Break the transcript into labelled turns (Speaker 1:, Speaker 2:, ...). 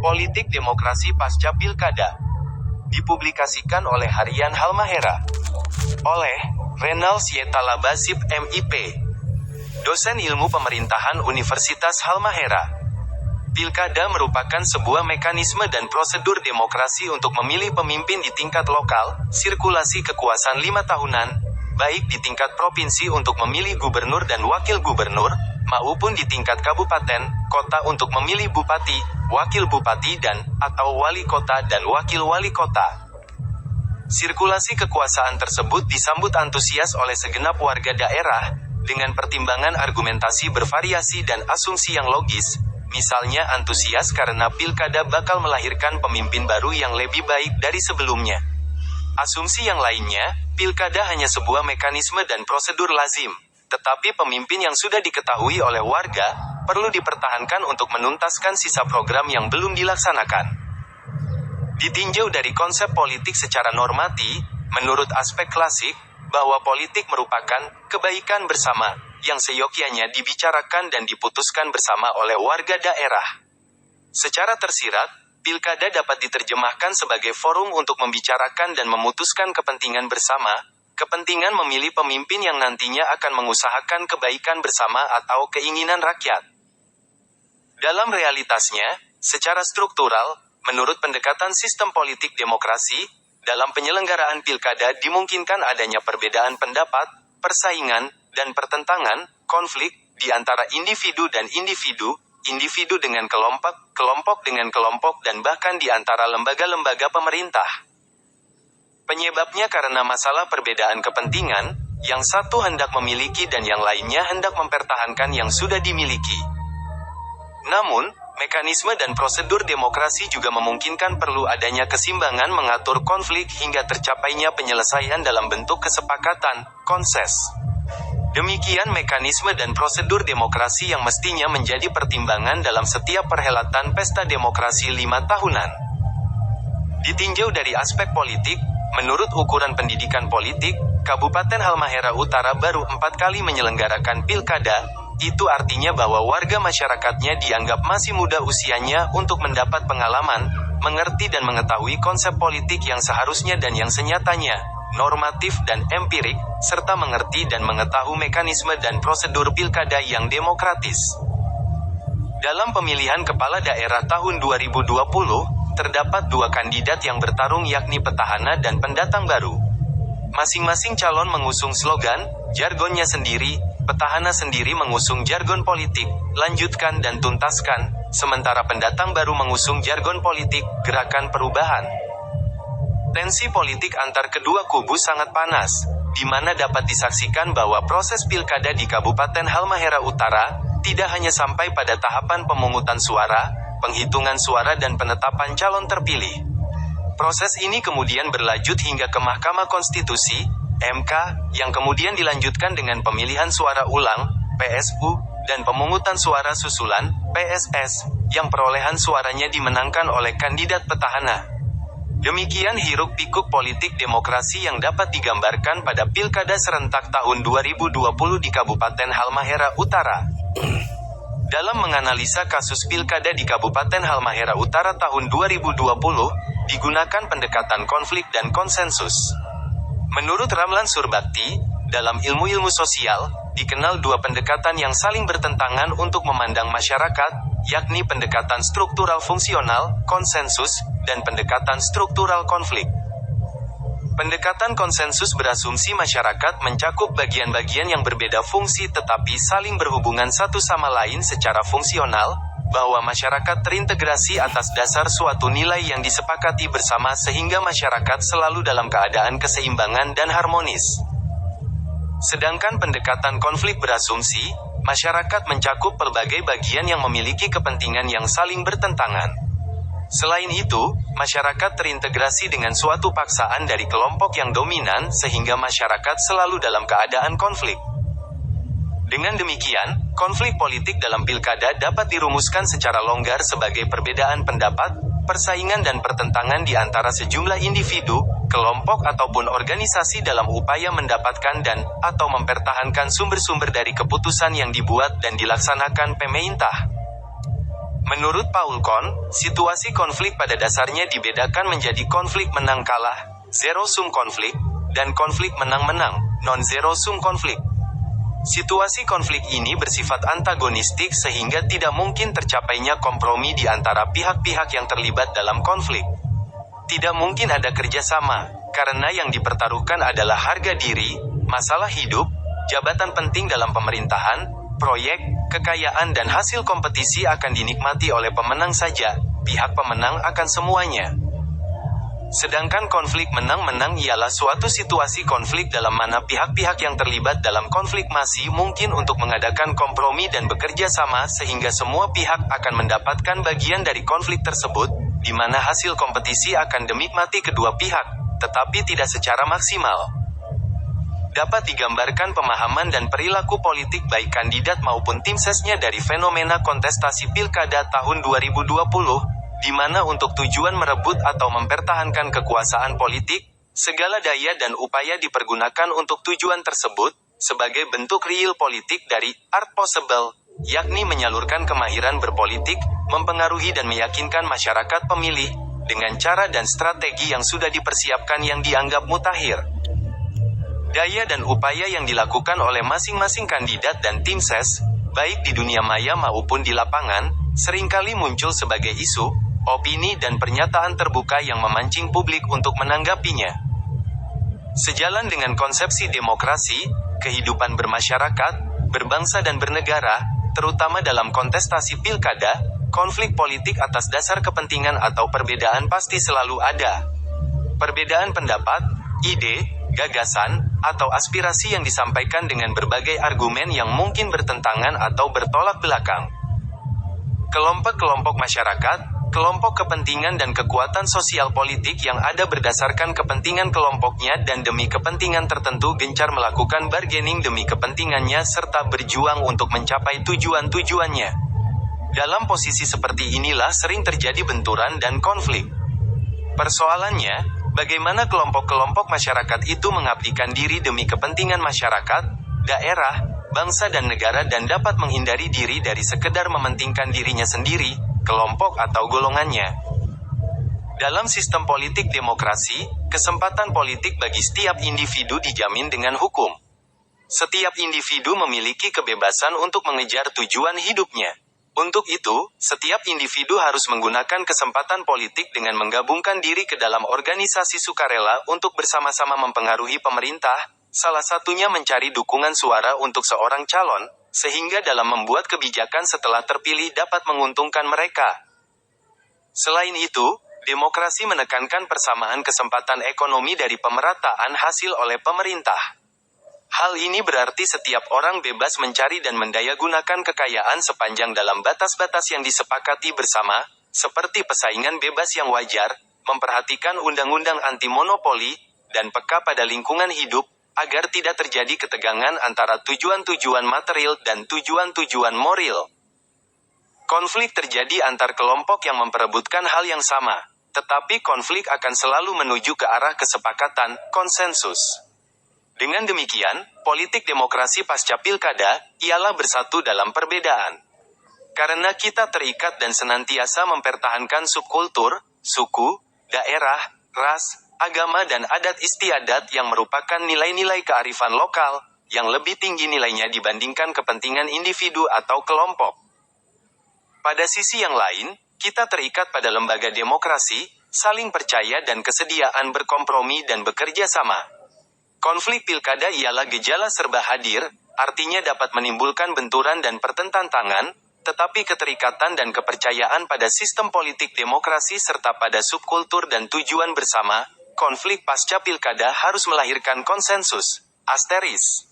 Speaker 1: Politik Demokrasi Pasca Pilkada. Dipublikasikan oleh Harian Halmahera. Oleh Renal Sietalabasip MIP. Dosen Ilmu Pemerintahan Universitas Halmahera. Pilkada merupakan sebuah mekanisme dan prosedur demokrasi untuk memilih pemimpin di tingkat lokal, sirkulasi kekuasaan 5 tahunan, baik di tingkat provinsi untuk memilih gubernur dan wakil gubernur, maupun di tingkat kabupaten, kota untuk memilih bupati, wakil bupati atau wali kota dan wakil wali kota. Sirkulasi kekuasaan tersebut disambut antusias oleh segenap warga daerah, dengan pertimbangan argumentasi bervariasi dan asumsi yang logis, misalnya antusias karena pilkada bakal melahirkan pemimpin baru yang lebih baik dari sebelumnya. Asumsi yang lainnya, pilkada hanya sebuah mekanisme dan prosedur lazim. Tetapi pemimpin yang sudah diketahui oleh warga, perlu dipertahankan untuk menuntaskan sisa program yang belum dilaksanakan. Ditinjau dari konsep politik secara normatif, menurut aspek klasik, bahwa politik merupakan kebaikan bersama, yang seyogyanya dibicarakan dan diputuskan bersama oleh warga daerah. Secara tersirat, pilkada dapat diterjemahkan sebagai forum untuk membicarakan dan memutuskan kepentingan bersama, kepentingan memilih pemimpin yang nantinya akan mengusahakan kebaikan bersama atau keinginan rakyat. Dalam realitasnya, secara struktural, menurut pendekatan sistem politik demokrasi, dalam penyelenggaraan pilkada dimungkinkan adanya perbedaan pendapat, persaingan, dan pertentangan, konflik, di antara individu dan individu, individu dengan kelompok, kelompok dengan kelompok dan bahkan di antara lembaga-lembaga pemerintah. Penyebabnya karena masalah perbedaan kepentingan, yang satu hendak memiliki dan yang lainnya hendak mempertahankan yang sudah dimiliki. Namun, mekanisme dan prosedur demokrasi juga memungkinkan perlu adanya keseimbangan mengatur konflik hingga tercapainya penyelesaian dalam bentuk kesepakatan, konses. Demikian mekanisme dan prosedur demokrasi yang mestinya menjadi pertimbangan dalam setiap perhelatan pesta demokrasi 5 tahunan. Ditinjau dari aspek politik, menurut ukuran pendidikan politik, Kabupaten Halmahera Utara baru 4 kali menyelenggarakan pilkada, itu artinya bahwa warga masyarakatnya dianggap masih muda usianya untuk mendapat pengalaman, mengerti dan mengetahui konsep politik yang seharusnya dan yang senyatanya, normatif dan empirik, serta mengerti dan mengetahui mekanisme dan prosedur pilkada yang demokratis. Dalam pemilihan kepala daerah tahun 2020, terdapat 2 kandidat yang bertarung yakni petahana dan pendatang baru. Masing-masing calon mengusung slogan, jargonnya sendiri, petahana sendiri mengusung jargon politik, lanjutkan dan tuntaskan, sementara pendatang baru mengusung jargon politik, gerakan perubahan. Tensi politik antar kedua kubu sangat panas, di mana dapat disaksikan bahwa proses pilkada di Kabupaten Halmahera Utara, tidak hanya sampai pada tahapan pemungutan suara, penghitungan suara dan penetapan calon terpilih. Proses ini kemudian berlanjut hingga ke Mahkamah Konstitusi, MK, yang kemudian dilanjutkan dengan pemilihan suara ulang, PSU, dan pemungutan suara susulan, PSS, yang perolehan suaranya dimenangkan oleh kandidat petahana. Demikian hiruk-pikuk politik demokrasi yang dapat digambarkan pada Pilkada serentak tahun 2020 di Kabupaten Halmahera Utara. Dalam menganalisa kasus pilkada di Kabupaten Halmahera Utara tahun 2020, digunakan pendekatan konflik dan konsensus. Menurut Ramlan Surbakti, dalam ilmu-ilmu sosial, dikenal 2 pendekatan yang saling bertentangan untuk memandang masyarakat, yakni pendekatan struktural fungsional, konsensus, dan pendekatan struktural konflik. Pendekatan konsensus berasumsi masyarakat mencakup bagian-bagian yang berbeda fungsi tetapi saling berhubungan satu sama lain secara fungsional, bahwa masyarakat terintegrasi atas dasar suatu nilai yang disepakati bersama sehingga masyarakat selalu dalam keadaan keseimbangan dan harmonis. Sedangkan pendekatan konflik berasumsi, masyarakat mencakup berbagai bagian yang memiliki kepentingan yang saling bertentangan. Selain itu, masyarakat terintegrasi dengan suatu paksaan dari kelompok yang dominan sehingga masyarakat selalu dalam keadaan konflik. Dengan demikian, konflik politik dalam pilkada dapat dirumuskan secara longgar sebagai perbedaan pendapat, persaingan dan pertentangan di antara sejumlah individu, kelompok ataupun organisasi dalam upaya mendapatkan atau mempertahankan sumber-sumber dari keputusan yang dibuat dan dilaksanakan pemerintah. Menurut Paul Kohn, situasi konflik pada dasarnya dibedakan menjadi konflik menang-kalah, zero-sum konflik, dan konflik menang-menang, non-zero-sum konflik. Situasi konflik ini bersifat antagonistik sehingga tidak mungkin tercapainya kompromi di antara pihak-pihak yang terlibat dalam konflik. Tidak mungkin ada kerjasama, karena yang dipertaruhkan adalah harga diri, masalah hidup, jabatan penting dalam pemerintahan, proyek, kekayaan dan hasil kompetisi akan dinikmati oleh pemenang saja, pihak pemenang akan semuanya. Sedangkan konflik menang-menang ialah suatu situasi konflik dalam mana pihak-pihak yang terlibat dalam konflik masih mungkin untuk mengadakan kompromi dan bekerja sama sehingga semua pihak akan mendapatkan bagian dari konflik tersebut, di mana hasil kompetisi akan dinikmati kedua pihak, tetapi tidak secara maksimal. Dapat digambarkan pemahaman dan perilaku politik baik kandidat maupun tim sesnya dari fenomena kontestasi pilkada tahun 2020, di mana untuk tujuan merebut atau mempertahankan kekuasaan politik, segala daya dan upaya dipergunakan untuk tujuan tersebut, sebagai bentuk real politik dari art possible, yakni menyalurkan kemahiran berpolitik, mempengaruhi dan meyakinkan masyarakat pemilih, dengan cara dan strategi yang sudah dipersiapkan yang dianggap mutakhir. Daya dan upaya yang dilakukan oleh masing-masing kandidat dan tim ses, baik di dunia maya maupun di lapangan, seringkali muncul sebagai isu, opini dan pernyataan terbuka yang memancing publik untuk menanggapinya. Sejalan dengan konsepsi demokrasi, kehidupan bermasyarakat, berbangsa dan bernegara, terutama dalam kontestasi pilkada, konflik politik atas dasar kepentingan atau perbedaan pasti selalu ada. Perbedaan pendapat, ide, gagasan, atau aspirasi yang disampaikan dengan berbagai argumen yang mungkin bertentangan atau bertolak belakang. Kelompok-kelompok masyarakat, kelompok kepentingan dan kekuatan sosial politik yang ada berdasarkan kepentingan kelompoknya dan demi kepentingan tertentu gencar melakukan bargaining demi kepentingannya serta berjuang untuk mencapai tujuan-tujuannya. Dalam posisi seperti inilah sering terjadi benturan dan konflik. Persoalannya, bagaimana kelompok-kelompok masyarakat itu mengabdikan diri demi kepentingan masyarakat, daerah, bangsa dan negara dan dapat menghindari diri dari sekedar mementingkan dirinya sendiri, kelompok atau golongannya. Dalam sistem politik demokrasi, kesempatan politik bagi setiap individu dijamin dengan hukum. Setiap individu memiliki kebebasan untuk mengejar tujuan hidupnya. Untuk itu, setiap individu harus menggunakan kesempatan politik dengan menggabungkan diri ke dalam organisasi sukarela untuk bersama-sama mempengaruhi pemerintah, salah satunya mencari dukungan suara untuk seorang calon, sehingga dalam membuat kebijakan setelah terpilih dapat menguntungkan mereka. Selain itu, demokrasi menekankan persamaan kesempatan ekonomi dari pemerataan hasil oleh pemerintah. Hal ini berarti setiap orang bebas mencari dan mendayagunakan kekayaan sepanjang dalam batas-batas yang disepakati bersama, seperti persaingan bebas yang wajar, memperhatikan undang-undang anti monopoli, dan peka pada lingkungan hidup, agar tidak terjadi ketegangan antara tujuan-tujuan material dan tujuan-tujuan moral. Konflik terjadi antar kelompok yang memperebutkan hal yang sama, tetapi konflik akan selalu menuju ke arah kesepakatan, konsensus. Dengan demikian, politik demokrasi pasca pilkada, ialah bersatu dalam perbedaan. Karena kita terikat dan senantiasa mempertahankan subkultur, suku, daerah, ras, agama dan adat istiadat yang merupakan nilai-nilai kearifan lokal, yang lebih tinggi nilainya dibandingkan kepentingan individu atau kelompok. Pada sisi yang lain, kita terikat pada lembaga demokrasi, saling percaya dan kesediaan berkompromi dan bekerja sama. Konflik pilkada ialah gejala serba hadir, artinya dapat menimbulkan benturan dan pertentangan, tetapi keterikatan dan kepercayaan pada sistem politik demokrasi serta pada subkultur dan tujuan bersama, konflik pasca pilkada harus melahirkan konsensus. Asteris.